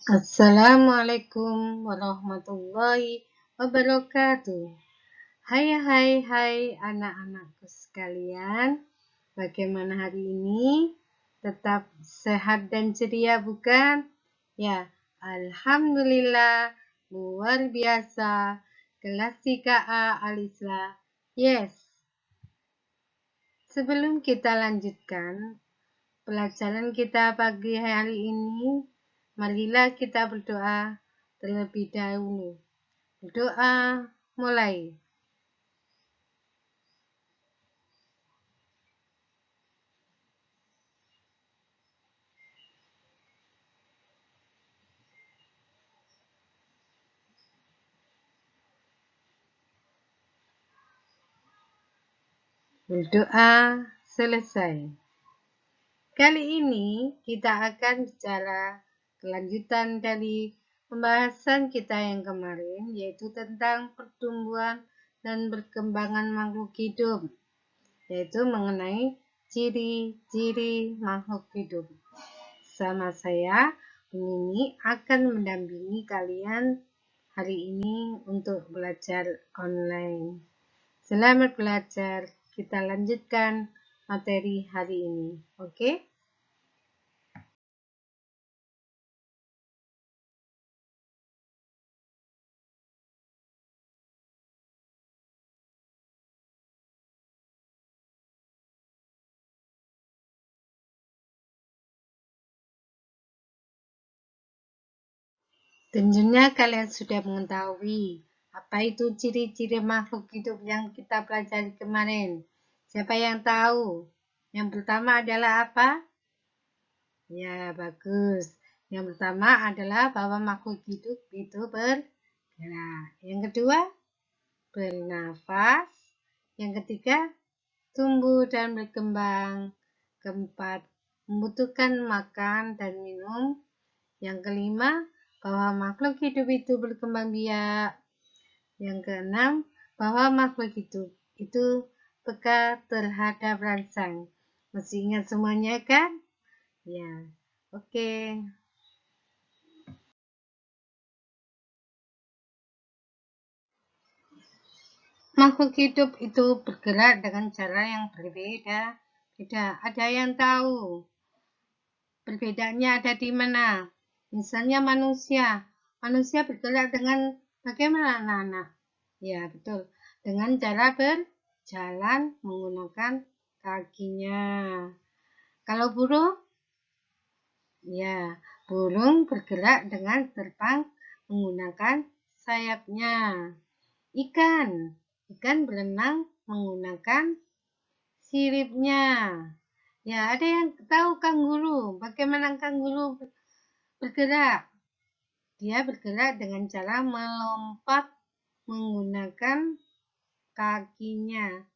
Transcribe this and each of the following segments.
Assalamualaikum warahmatullahi wabarakatuh. Hai anak-anakku sekalian. Bagaimana hari ini? Tetap sehat dan ceria bukan? Ya, alhamdulillah luar biasa. Kelas 3A Alisla. Yes. Sebelum kita lanjutkan pelajaran kita pagi hari ini, marilah kita berdoa terlebih dahulu. Berdoa mulai. Berdoa selesai. Kali ini kita akan bicara kelanjutan dari pembahasan kita yang kemarin, yaitu tentang pertumbuhan dan perkembangan makhluk hidup, yaitu mengenai ciri-ciri makhluk hidup. Sama saya, Nini, akan mendampingi kalian hari ini untuk belajar online. Selamat belajar. Kita lanjutkan materi hari ini. Oke? Tentunya kalian sudah mengetahui apa itu ciri-ciri makhluk hidup yang kita pelajari kemarin. Siapa yang tahu? Yang pertama adalah apa? Ya, bagus. Yang pertama adalah bahwa makhluk hidup itu bergerak. Yang kedua, bernafas. Yang ketiga, tumbuh dan berkembang. Keempat, membutuhkan makan dan minum. Yang kelima, bahwa makhluk hidup itu berkembang biak. Yang keenam, bahwa makhluk hidup itu peka terhadap rangsang. Masih ingat semuanya kan? Ya, oke. Makhluk hidup itu bergerak dengan cara yang berbeda. Ada yang tahu perbedaannya ada di mana? Misalnya manusia. Manusia bergerak dengan bagaimana anak-anak? Ya, betul. Dengan cara berjalan menggunakan kakinya. Kalau burung? Ya, burung bergerak dengan terbang menggunakan sayapnya. Ikan berenang menggunakan siripnya. Ya, ada yang tahu kanguru. Bagaimana kanguru bergerak? Dia bergerak dengan cara melompat menggunakan kakinya.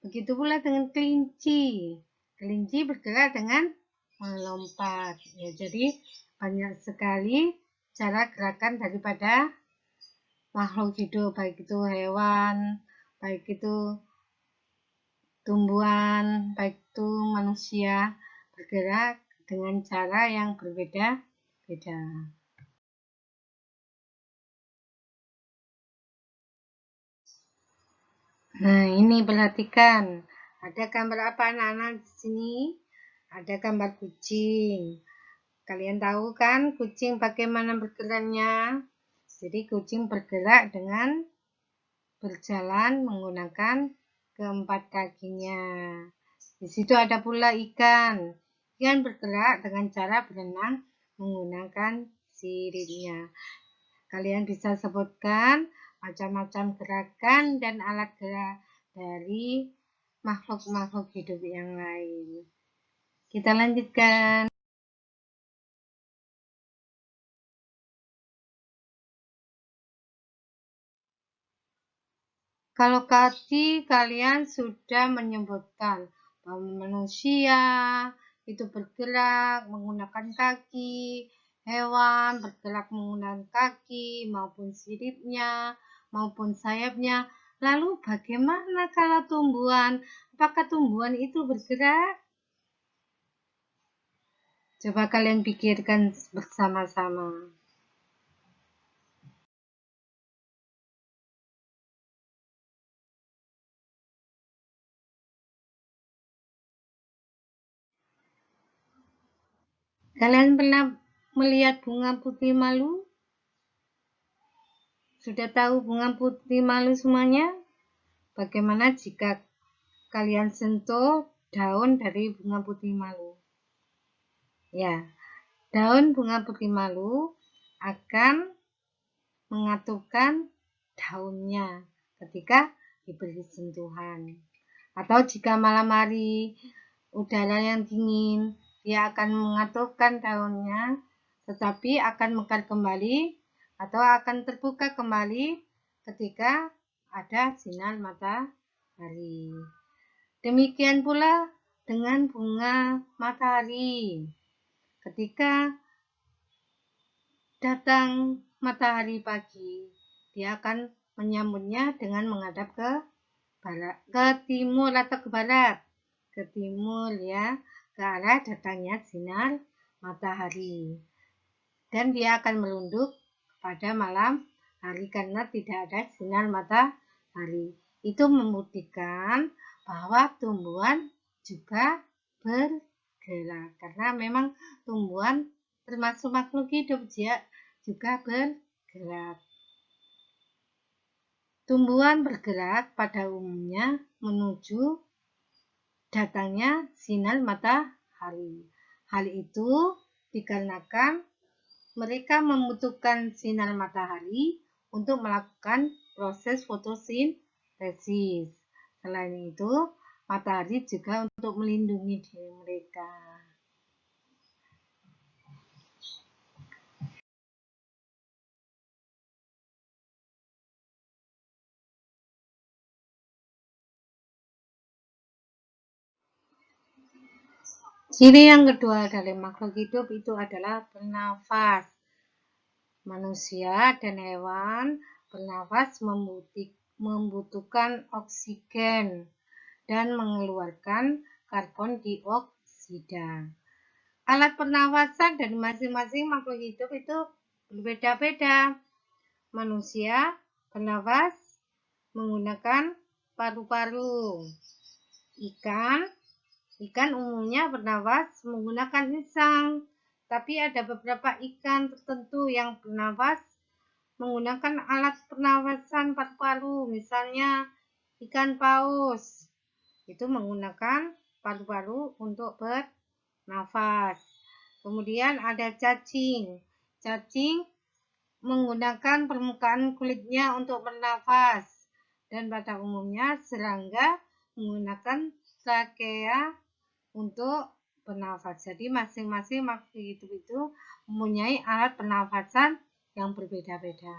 Begitu pula dengan kelinci. Kelinci bergerak dengan melompat. Ya, jadi banyak sekali cara gerakan daripada makhluk hidup, baik itu hewan, baik itu tumbuhan, baik itu manusia, bergerak dengan cara yang berbeda-beda. Nah, ini perhatikan. Ada gambar apa anak-anak di sini? Ada gambar kucing. Kalian tahu kan kucing bagaimana bergeraknya? Jadi kucing bergerak dengan berjalan menggunakan keempat kakinya. Di situ ada pula ikan. Ikan bergerak dengan cara berenang menggunakan siripnya. Kalian bisa sebutkan macam-macam gerakan dan alat gerak dari makhluk-makhluk hidup yang lain. Kita lanjutkan. Kalau tadi kalian sudah menyebutkan bahwa manusia itu bergerak menggunakan kaki, hewan bergerak menggunakan kaki maupun siripnya maupun sayapnya. Lalu bagaimana kalau tumbuhan? Apakah tumbuhan itu bergerak? Coba kalian pikirkan bersama-sama. Kalian pernah melihat bunga putih malu? Sudah tahu bunga putih malu semuanya? Bagaimana jika kalian sentuh daun dari bunga putih malu? Ya, daun bunga putih malu akan mengatupkan daunnya ketika diberi sentuhan. Atau jika malam hari udara yang dingin, dia akan mengatupkan daunnya, tetapi akan mekar kembali atau akan terbuka kembali ketika ada sinar matahari. Demikian pula dengan bunga matahari. Ketika datang matahari pagi, dia akan menyambutnya dengan menghadap ke barat, ke timur atau ke barat, ke timur ya, ke arah datangnya sinar matahari. Dan dia akan merunduk pada malam hari karena tidak ada sinar matahari. Itu membuktikan bahwa tumbuhan juga bergerak karena memang tumbuhan termasuk makhluk hidup, dia juga bergerak. Tumbuhan bergerak pada umumnya menuju datangnya sinar matahari. Hal itu dikarenakan mereka membutuhkan sinar matahari untuk melakukan proses fotosintesis. Selain itu, matahari juga untuk melindungi diri mereka. Ciri yang kedua dari makhluk hidup itu adalah bernafas. Manusia dan hewan bernafas membutuhkan oksigen dan mengeluarkan karbon dioksida. Alat pernafasan dari masing-masing makhluk hidup itu berbeda-beda. Manusia bernafas menggunakan paru-paru. Ikan umumnya bernafas menggunakan insang, tapi ada beberapa ikan tertentu yang bernafas menggunakan alat pernafasan paru-paru, misalnya ikan paus. Itu menggunakan paru-paru untuk bernafas. Kemudian ada cacing. Cacing menggunakan permukaan kulitnya untuk bernafas. Dan pada umumnya serangga menggunakan trakea untuk bernafas. Jadi masing-masing makhluk hidup itu mempunyai alat pernafasan yang berbeda-beda.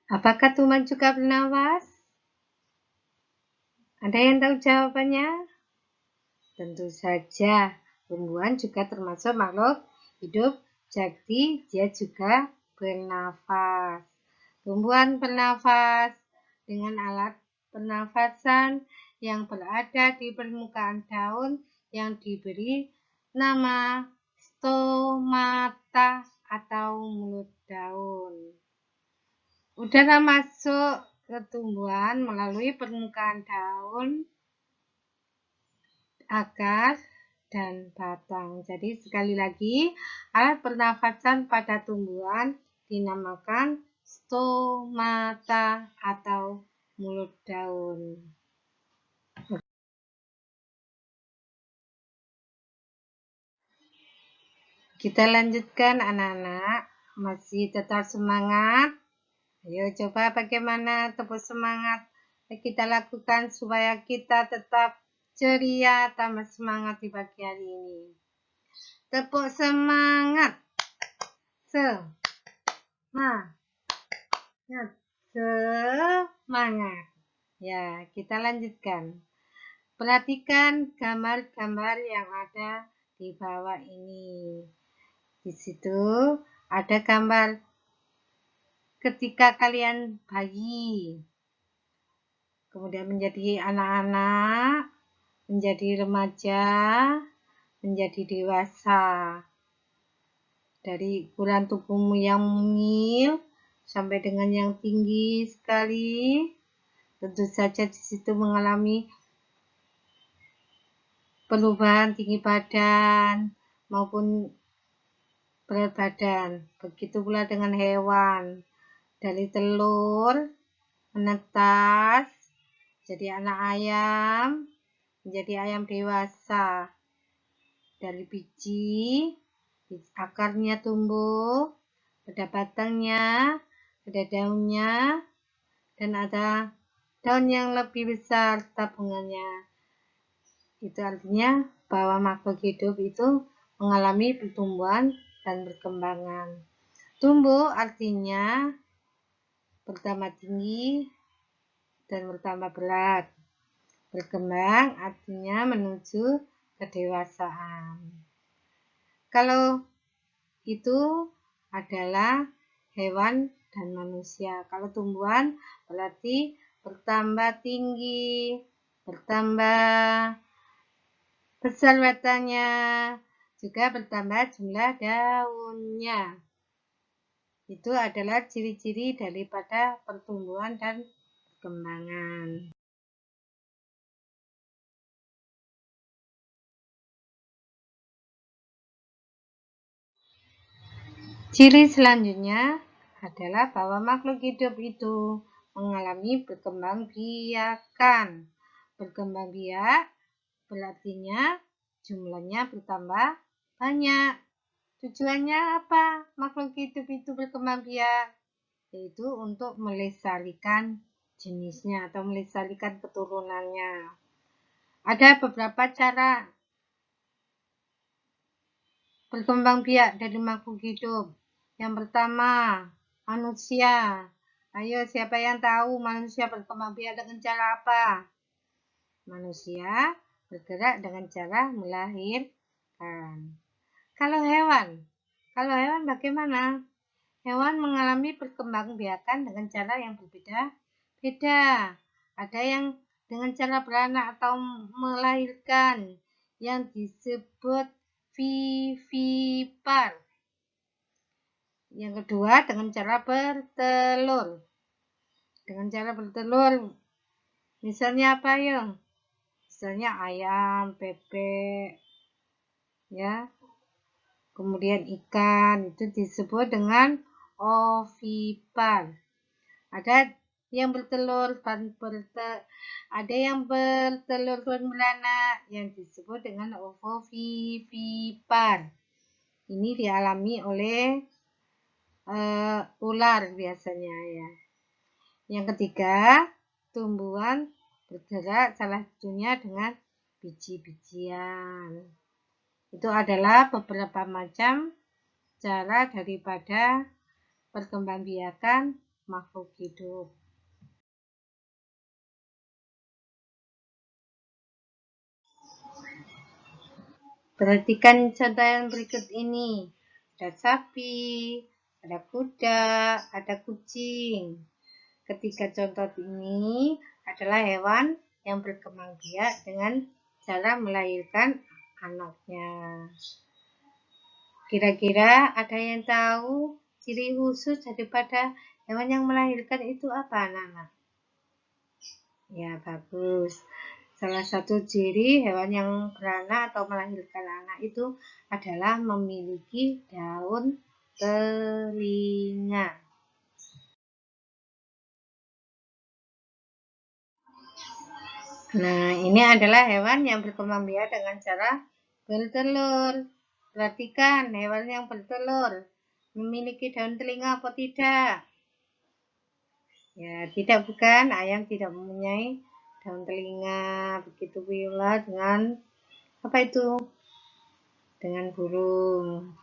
Apakah tumbuhan juga bernafas? Ada yang tahu jawabannya? Tentu saja, tumbuhan juga termasuk makhluk hidup, jadi dia juga bernafas. Tumbuhan bernafas dengan alat pernafasan yang berada di permukaan daun yang diberi nama stomata atau mulut daun. Udara masuk ke tumbuhan melalui permukaan daun, akar, dan batang. Jadi sekali lagi, alat pernafasan pada tumbuhan dinamakan stomata atau mulut daun. Kita lanjutkan anak-anak, masih tetap semangat. Ayo coba bagaimana tepuk semangat kita lakukan supaya kita tetap ceria, tambah semangat di pagi hari ini. Tepuk semangat. Semangat. Ya, kita lanjutkan. Perhatikan gambar-gambar yang ada di bawah ini. Di situ ada gambar ketika kalian bayi, kemudian menjadi anak-anak, menjadi remaja, menjadi dewasa. Dari ukuran tubuhmu yang mungil sampai dengan yang tinggi sekali, tentu saja di situ mengalami perubahan tinggi badan maupun berat badan. Begitu pula dengan hewan, dari telur menetas jadi anak ayam, menjadi ayam dewasa. Dari biji, akarnya tumbuh, ada batangnya, ada daunnya, dan ada daun yang lebih besar tabungannya. Itu artinya bahwa makhluk hidup itu mengalami pertumbuhan dan perkembangan. Tumbuh artinya bertambah tinggi dan bertambah berat. Berkembang artinya menuju kedewasaan. Kalau itu adalah hewan dan manusia. Kalau tumbuhan berarti bertambah tinggi, bertambah besar batangnya, juga bertambah jumlah daunnya. Itu adalah ciri-ciri daripada pertumbuhan dan perkembangan. Ciri selanjutnya adalah bahwa makhluk hidup itu mengalami perkembangbiakan. Berkembangbiak berartinya jumlahnya bertambah banyak. Tujuannya apa? Makhluk hidup itu berkembang biak, yaitu untuk melestarikan jenisnya atau melestarikan keturunannya. Ada beberapa cara berkembang biak dari makhluk hidup. Yang pertama, manusia. Ayo, siapa yang tahu manusia berkembang biak dengan cara apa? Manusia bergerak dengan cara melahirkan. Kalau hewan bagaimana? Hewan mengalami perkembangbiakan dengan cara yang berbeda-beda. Ada yang dengan cara beranak atau melahirkan yang disebut vivipar. Yang kedua dengan cara bertelur. Dengan cara bertelur, misalnya apa ya? Misalnya ayam, bebek, ya. Kemudian ikan itu disebut dengan ovipar. Ada yang bertelur dan ada yang bertelur dan beranak yang disebut dengan ovovivipar. Ini dialami oleh ular biasanya ya. Yang ketiga, tumbuhan bergerak salah satunya dengan biji-bijian. Itu adalah beberapa macam cara daripada perkembangbiakan makhluk hidup. Perhatikan contoh yang berikut ini. Ada sapi, ada kuda, ada kucing. Ketiga contoh ini adalah hewan yang berkembang biak dengan cara melahirkan anaknya. Kira-kira ada yang tahu ciri khusus daripada hewan yang melahirkan itu apa, anak-anak? Ya, bagus. Salah satu ciri hewan yang beranak atau melahirkan anak itu adalah memiliki daun telinga. Nah, ini adalah hewan yang berkembang biak dengan cara bertelur. Perhatikan hewan yang bertelur memiliki daun telinga atau tidak? Ya, tidak, bukan. Ayam tidak mempunyai daun telinga. Begitu pula dengan apa itu? Dengan burung.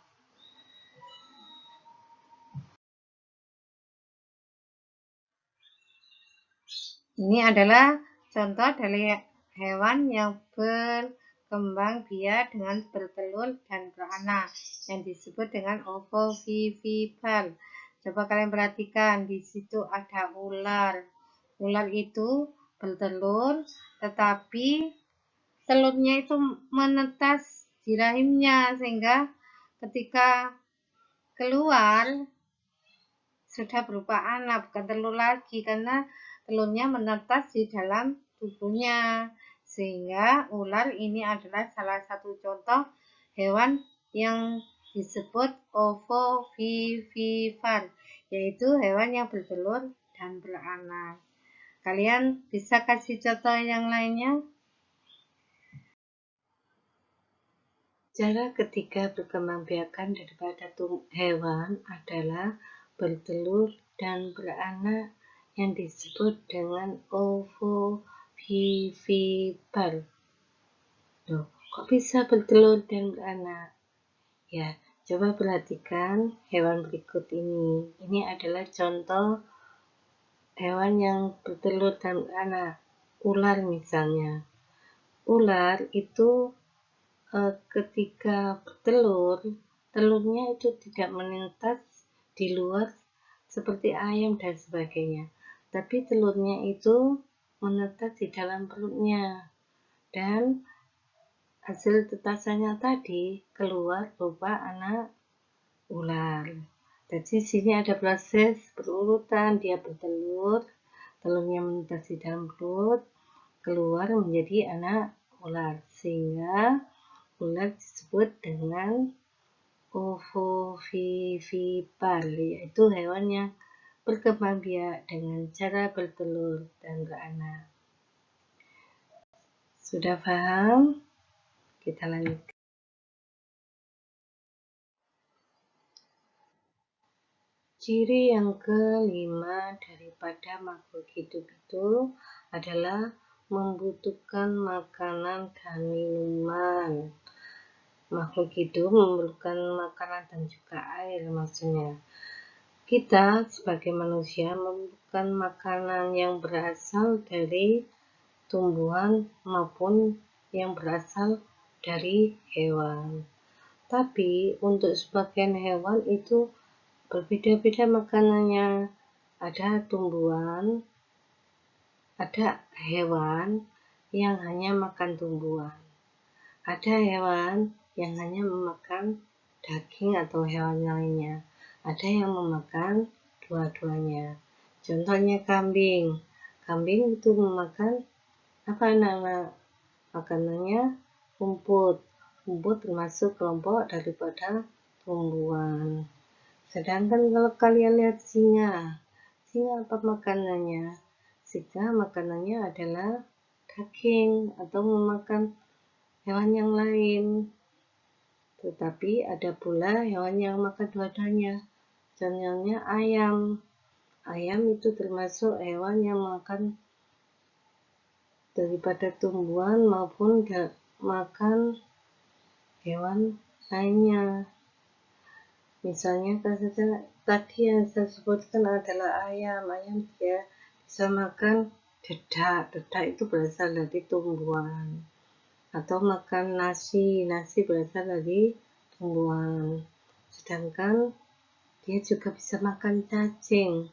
Ini adalah contoh dari hewan yang berkembang biak dengan bertelur dan beranak yang disebut dengan ovovivipar. Coba kalian perhatikan, di situ ada ular. Ular itu bertelur, tetapi telurnya itu menetas di rahimnya sehingga ketika keluar sudah berupa anak, bukan telur lagi, karena telurnya menetas di dalam tubuhnya. Sehingga ular ini adalah salah satu contoh hewan yang disebut ovovivipar, yaitu hewan yang bertelur dan beranak. Kalian bisa kasih contoh yang lainnya? Cara ketiga perkembangbiakan daripada hewan adalah bertelur dan beranak yang disebut dengan ovovivipar. Loh, kok bisa bertelur dan beranak? Ya, coba perhatikan hewan berikut ini. Ini adalah contoh hewan yang bertelur dan beranak. Ular misalnya. Ular itu ketika bertelur, telurnya itu tidak menetas di luar seperti ayam dan sebagainya. Tapi telurnya itu menetas di dalam perutnya. Dan hasil tetasannya tadi keluar berupa anak ular. Jadi sini ada proses berurutan, dia bertelur, telurnya menetas di dalam perut, keluar menjadi anak ular, sehingga ular disebut dengan ovovivipar, yaitu hewan yang berkembang biak dengan cara bertelur dan beranak. Sudah paham? Kita lanjutkan. Ciri yang kelima daripada makhluk hidup itu adalah membutuhkan makanan dan minuman. Makhluk hidup memerlukan makanan dan juga air maksudnya. Kita sebagai manusia memerlukan makanan yang berasal dari tumbuhan maupun yang berasal dari hewan. Tapi untuk sebagian hewan itu berbeda-beda makanannya. Ada tumbuhan, ada hewan yang hanya makan tumbuhan. Ada hewan yang hanya memakan daging atau hewan lainnya. Ada yang memakan dua-duanya. Contohnya kambing. Kambing itu memakan apa anak-anak? Makanannya rumput. Rumput termasuk kelompok daripada tumbuhan. Sedangkan kalau kalian lihat singa, singa apa makanannya? Singa makanannya adalah daging atau memakan hewan yang lain. Tetapi ada pula hewan yang makan dua-duanya. Contohnya ayam. Ayam itu termasuk hewan yang makan daripada tumbuhan maupun makan hewan lainnya. Misalnya tadi yang saya sebutkan adalah ayam. Ayam dia bisa makan dedak. Dedak itu berasal dari tumbuhan. Atau makan nasi. Nasi berasal dari tumbuhan. Sedangkan dia juga bisa makan cacing.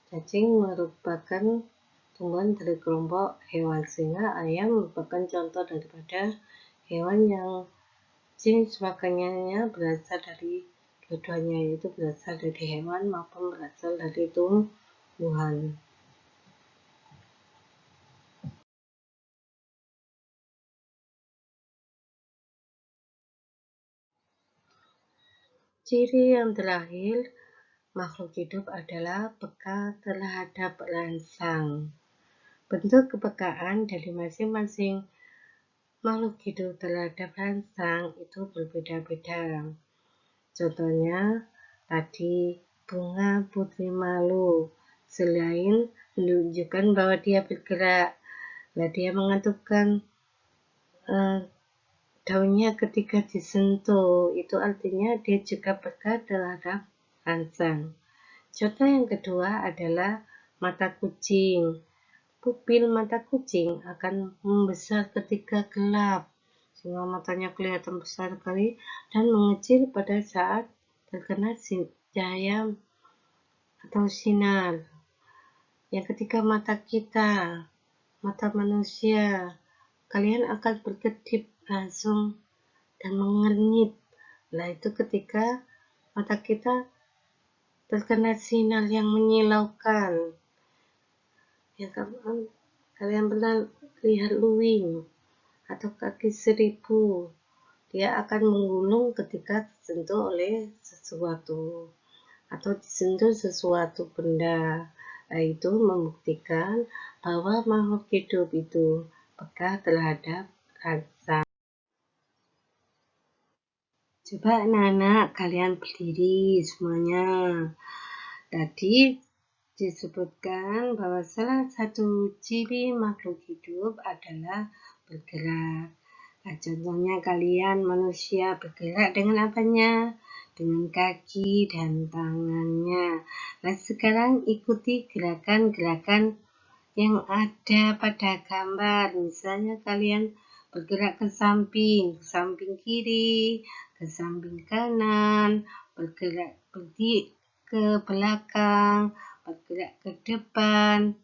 Cacing merupakan tumbuhan dari kelompok hewan, sehingga ayam merupakan contoh daripada hewan yang jenis makanannya berasal dari dua-duanya, yaitu berasal dari hewan maupun berasal dari tumbuhan. Ciri yang terakhir, makhluk hidup adalah peka terhadap rangsang. Bentuk kepekaan dari masing-masing makhluk hidup terhadap rangsang itu berbeda-beda. Contohnya, tadi bunga putri malu. Selain menunjukkan bahwa dia bergerak, dia mengatupkan daunnya ketika disentuh. Itu artinya dia juga peka terhadap rangsang. Contoh yang kedua adalah mata kucing. Pupil mata kucing akan membesar ketika gelap, sehingga matanya kelihatan besar sekali dan mengecil pada saat terkena cahaya atau sinar. Yang ketiga mata kita, mata manusia, kalian akan berkedip langsung dan mengernyit. Nah, itu ketika mata kita terkena sinar yang menyilaukan. Yang kalian pernah lihat luwing atau kaki seribu, dia akan menggunung ketika tersentuh oleh sesuatu atau disentuh sesuatu benda. Nah, itu membuktikan bahwa makhluk hidup itu peka terhadap rasa. Coba anak-anak kalian berdiri semuanya. Tadi disebutkan bahwa salah satu ciri makhluk hidup adalah bergerak. Nah, contohnya kalian manusia bergerak dengan apanya? Dengan kaki dan tangannya. Nah, sekarang ikuti gerakan-gerakan yang ada pada gambar. Misalnya kalian bergerak ke samping kiri, ke samping kanan, bergerak pergi ke belakang, bergerak ke depan,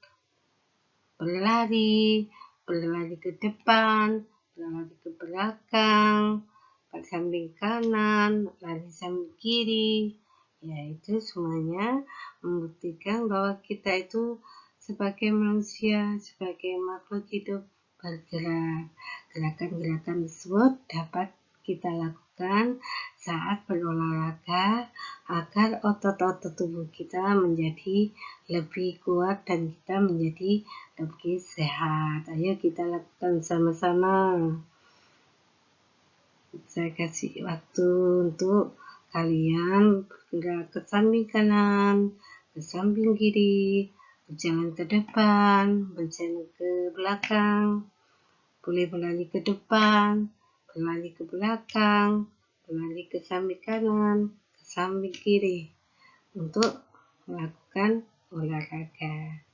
berlari ke depan, berlari ke belakang, ke samping kanan, lari samping kiri. Ya, itu semuanya membuktikan bahwa kita itu sebagai manusia, sebagai makhluk hidup bergerak. Gerakan-gerakan tersebut dapat kita lakukan saat berolahraga agar otot-otot tubuh kita menjadi lebih kuat dan kita menjadi lebih sehat. Ayo kita lakukan sama-sama. Saya kasih waktu untuk kalian bergerak ke samping kanan, ke samping kiri, berjalan ke depan, berjalan ke belakang, boleh berlari ke depan, berlari ke belakang, berlari ke samping kanan, ke samping kiri untuk melakukan olahraga.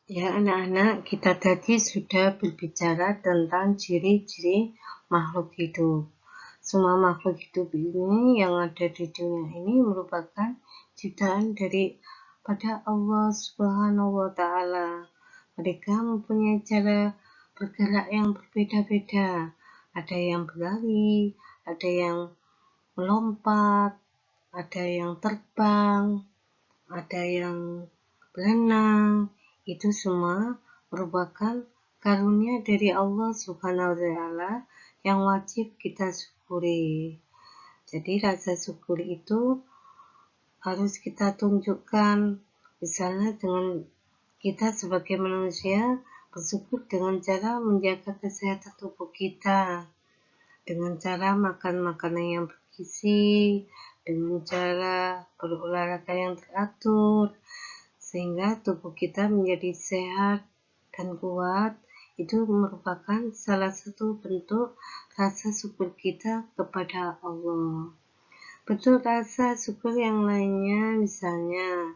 Ya anak-anak, kita tadi sudah berbicara tentang ciri-ciri makhluk hidup. Semua makhluk hidup ini yang ada di dunia ini merupakan ciptaan daripada Allah Subhanahu wa Ta'ala. Mereka mempunyai cara bergerak yang berbeda-beda. Ada yang berlari, ada yang melompat, ada yang terbang, ada yang berenang. Itu semua merupakan karunia dari Allah Subhanahu wa Ta'ala yang wajib kita syukuri. Jadi rasa syukur itu harus kita tunjukkan, misalnya dengan kita sebagai manusia bersyukur dengan cara menjaga kesehatan tubuh kita, dengan cara makan makanan yang bergizi, dengan cara berolahraga yang teratur, sehingga tubuh kita menjadi sehat dan kuat. Itu merupakan salah satu bentuk rasa syukur kita kepada Allah. Bentuk rasa syukur yang lainnya misalnya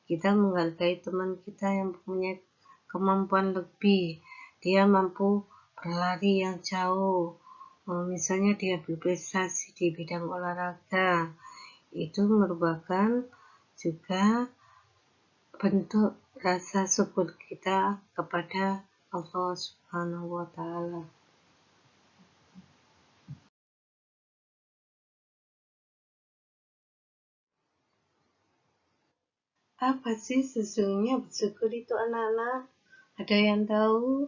kita menghargai teman kita yang punya kemampuan lebih. Dia mampu berlari yang jauh. Misalnya dia berprestasi di bidang olahraga. Itu merupakan juga bentuk rasa syukur kita kepada Allah Subhanahu wa Ta'ala. Apa sih sesungguhnya bersyukur itu anak-anak? Ada yang tahu?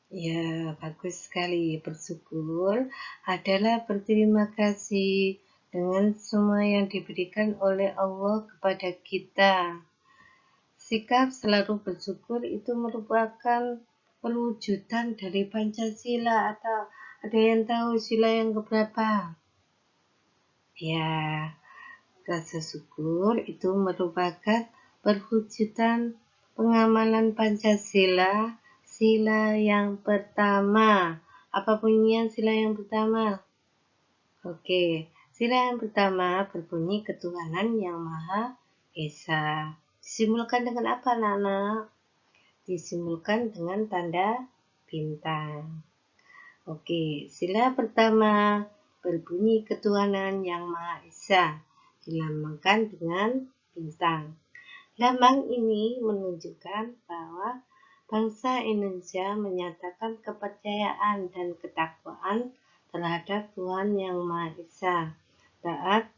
Ya, bagus sekali. Bersyukur adalah berterima kasih dengan semua yang diberikan oleh Allah kepada kita. Sikap selalu bersyukur itu merupakan perwujudan dari Pancasila, atau ada yang tahu sila yang keberapa? Ya, rasa syukur itu merupakan perwujudan pengamalan Pancasila, sila yang pertama. Apa bunyinya sila yang pertama? Oke, sila yang pertama berbunyi ketuhanan yang Maha Esa. Disimbolkan dengan apa, anak-anak? Disimbolkan dengan tanda bintang. Oke, sila pertama berbunyi ketuhanan yang Maha Esa, dilambangkan dengan bintang. Lambang ini menunjukkan bahwa bangsa Indonesia menyatakan kepercayaan dan ketakwaan terhadap Tuhan yang Maha Esa, taat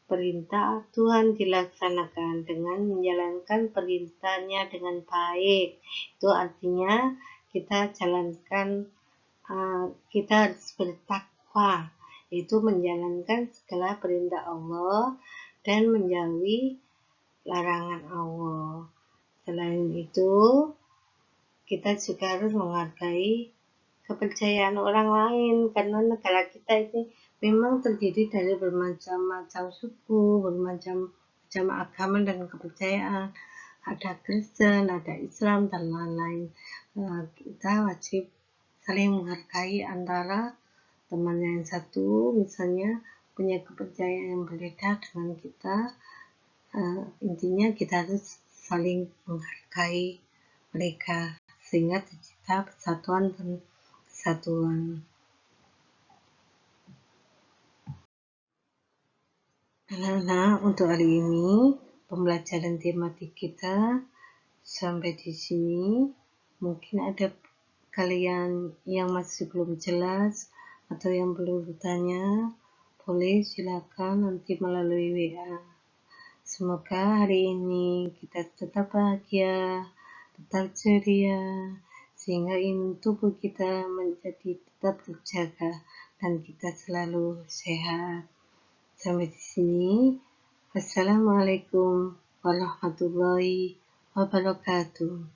perintah Tuhan dilaksanakan dengan menjalankan perintahnya dengan baik. Itu artinya kita jalankan, kita harus bertakwa, yaitu menjalankan segala perintah Allah dan menjauhi larangan Allah. Selain itu, kita juga harus menghargai kepercayaan orang lain, karena negara kita ini memang terdiri dari bermacam-macam suku, bermacam-macam agama dan kepercayaan. Ada Kristen, ada Islam, dan lain-lain. Kita wajib saling menghargai antara teman yang satu, misalnya punya kepercayaan yang berbeda dengan kita. Intinya kita harus saling menghargai mereka sehingga tercipta persatuan dan kesatuan. Anak-anak, untuk hari ini pembelajaran tematik kita sampai di sini. Mungkin ada kalian yang masih belum jelas atau yang belum bertanya, boleh silakan nanti melalui WA. Semoga hari ini kita tetap bahagia, tetap ceria, sehingga imun tubuh kita menjadi tetap terjaga dan kita selalu sehat. Sampai di sini. Wassalamualaikum warahmatullahi wabarakatuh.